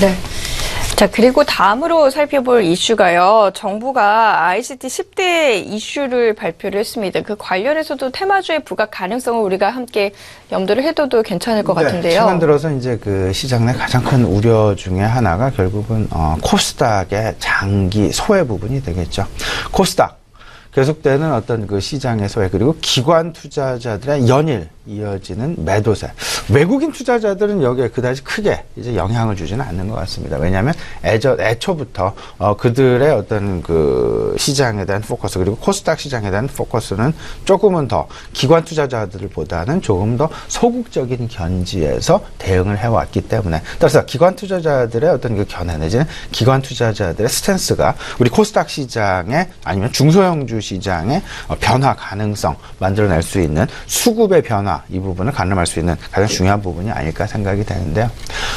네. 자, 그리고 다음으로 살펴볼 이슈가요. 정부가 ICT 10대 이슈를 발표를 했습니다. 그 관련해서도 테마주의 부각 가능성을 우리가 함께 염두를 해둬도 괜찮을 것 같은데요. 최근 들어서 이제 그 시장 내 가장 큰 우려 중에 하나가 결국은 코스닥의 장기 소외 부분이 되겠죠. 코스닥. 계속되는 어떤 그 시장의 소외, 그리고 기관 투자자들의 연일 이어지는 매도세. 외국인 투자자들은 여기에 그다지 크게 이제 영향을 주지는 않는 것 같습니다. 왜냐하면 애초부터 그들의 어떤 그 시장에 대한 포커스, 그리고 코스닥 시장에 대한 포커스는 조금은 더 기관 투자자들보다는 조금 더 소극적인 견지에서 대응을 해왔기 때문에, 따라서 기관 투자자들의 어떤 그 견해 내지는 기관 투자자들의 스탠스가 우리 코스닥 시장에 아니면 중소형주 시장의 변화 가능성 만들어낼 수 있는 수급의 변화, 이 부분을 가늠할 수 있는 가장 중요한 부분이 아닐까 생각이 되는데요.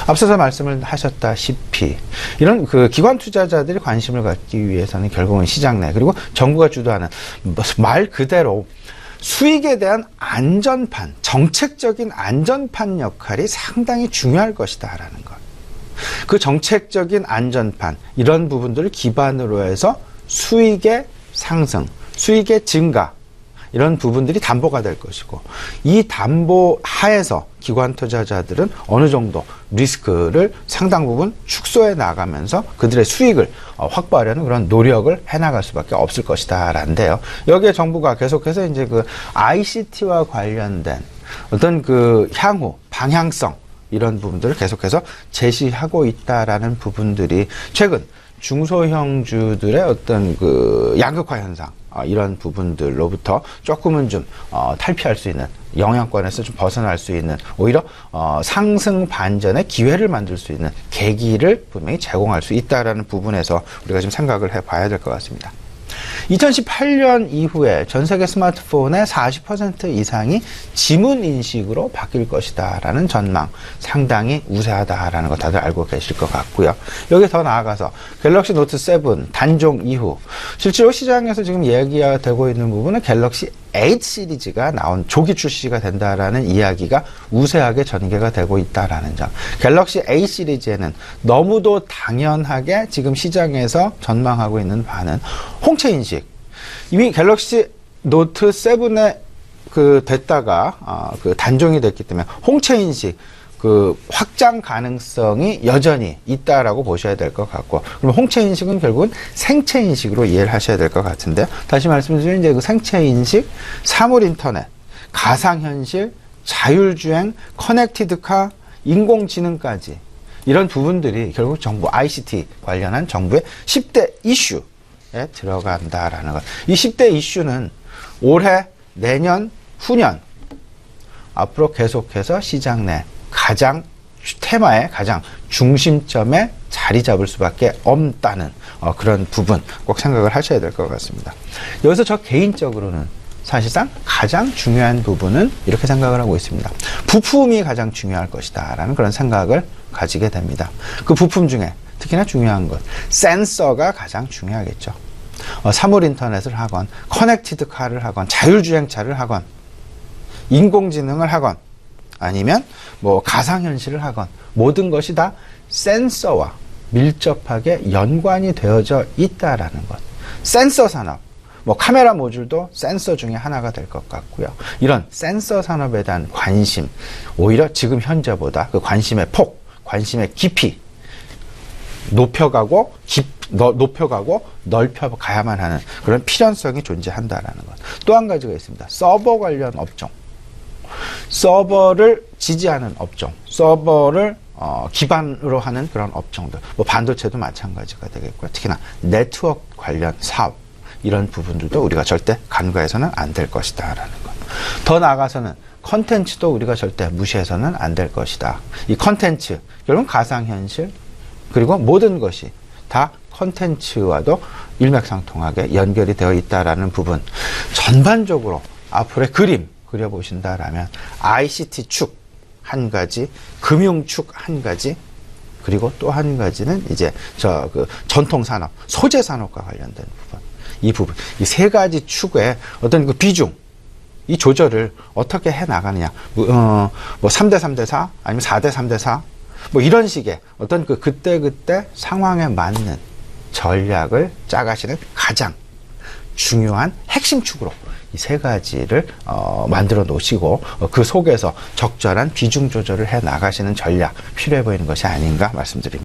앞서서 말씀을 하셨다시피 이런 그 기관 투자자들이 관심을 갖기 위해서는 결국은 시장 내, 그리고 정부가 주도하는 말 그대로 수익에 대한 안전판, 정책적인 안전판 역할이 상당히 중요할 것이다라는 것. 그 정책적인 안전판, 이런 부분들을 기반으로 해서 수익의 상승, 수익의 증가, 이런 부분들이 담보가 될 것이고, 이 담보 하에서 기관 투자자들은 어느 정도 리스크를 상당 부분 축소해 나가면서 그들의 수익을 확보하려는 그런 노력을 해 나갈 수밖에 없을 것이다 라는데요. 여기에 정부가 계속해서 이제 그 ICT와 관련된 어떤 그 향후 방향성, 이런 부분들을 계속해서 제시하고 있다라는 부분들이 최근 중소형주들의 어떤 그 양극화 현상, 이런 부분들로부터 조금은 좀 탈피할 수 있는, 영향권에서 좀 벗어날 수 있는, 오히려 상승 반전의 기회를 만들 수 있는 계기를 분명히 제공할 수 있다라는 부분에서 우리가 좀 생각을 해봐야 될 것 같습니다. 2018년 이후에 전 세계 스마트폰의 40% 이상이 지문 인식으로 바뀔 것이다 라는 전망, 상당히 우세하다라는 거 다들 알고 계실 것 같고요. 여기에 더 나아가서 갤럭시 노트 7 단종 이후 실제로 시장에서 지금 얘기가 되고 있는 부분은 갤럭시 8 시리즈가 나온 조기 출시가 된다라는 이야기가 우세하게 전개가 되고 있다라는 점. 갤럭시 8 시리즈에는 너무도 당연하게 지금 시장에서 전망하고 있는 바는 홍채 인식. 이미 갤럭시 노트 7에 그 됐다가 그 단종이 됐기 때문에 홍채 인식 그 확장 가능성이 여전히 있다라고 보셔야 될 것 같고, 그럼 홍채 인식은 결국은 생체 인식으로 이해를 하셔야 될 것 같은데요. 다시 말씀드리면 이제 그 생체 인식, 사물 인터넷, 가상 현실, 자율주행, 커넥티드카, 인공지능까지 이런 부분들이 결국 정부 ICT 관련한 정부의 10대 이슈에 들어간다라는 것. 이 10대 이슈는 올해, 내년, 후년 앞으로 계속해서 시장 내 가장 테마의 가장 중심점에 자리 잡을 수밖에 없다는 그런 부분 꼭 생각을 하셔야 될 것 같습니다. 여기서 저 개인적으로는 사실상 가장 중요한 부분은 이렇게 생각을 하고 있습니다. 부품이 가장 중요할 것이다 라는 그런 생각을 가지게 됩니다. 그 부품 중에 특히나 중요한 것, 센서가 가장 중요하겠죠. 사물 인터넷을 하건, 커넥티드 카를 하건, 자율주행차를 하건, 인공지능을 하건, 아니면 뭐 가상현실을 하건, 모든 것이 다 센서와 밀접하게 연관이 되어져 있다라는 것. 센서 산업, 뭐 카메라 모듈도 센서 중에 하나가 될 것 같고요. 이런 센서 산업에 대한 관심, 오히려 지금 현재보다 그 관심의 폭, 관심의 깊이 높여가고 넓혀가야만 하는 그런 필연성이 존재한다라는 것. 또 한 가지가 있습니다. 서버 관련 업종. 서버를 지지하는 업종, 서버를 기반으로 하는 그런 업종들, 뭐 반도체도 마찬가지가 되겠고요. 특히나 네트워크 관련 사업, 이런 부분들도 우리가 절대 간과해서는 안 될 것이다라는 것. 더 나아가서는 컨텐츠도 우리가 절대 무시해서는 안 될 것이다. 이 컨텐츠, 결국은 가상현실, 그리고 모든 것이 다 컨텐츠와도 일맥상통하게 연결이 되어 있다라는 부분. 전반적으로 앞으로의 그림 그려보신다라면 ICT 축 한 가지, 금융 축 한 가지, 그리고 또 한 가지는 이제 그 전통 산업, 소재 산업과 관련된 부분. 이 세 가지 축의 어떤 그 비중, 이 조절을 어떻게 해 나가느냐. 뭐 3대 3대 4 아니면 4대 3대 4, 뭐 이런 식의 어떤 그 그때그때 상황에 맞는 전략을 짜가시는 가장 중요한 핵심 축으로 이 세 가지를 만들어 놓으시고 그 속에서 적절한 비중 조절을 해 나가시는 전략 필요해 보이는 것이 아닌가 말씀드립니다.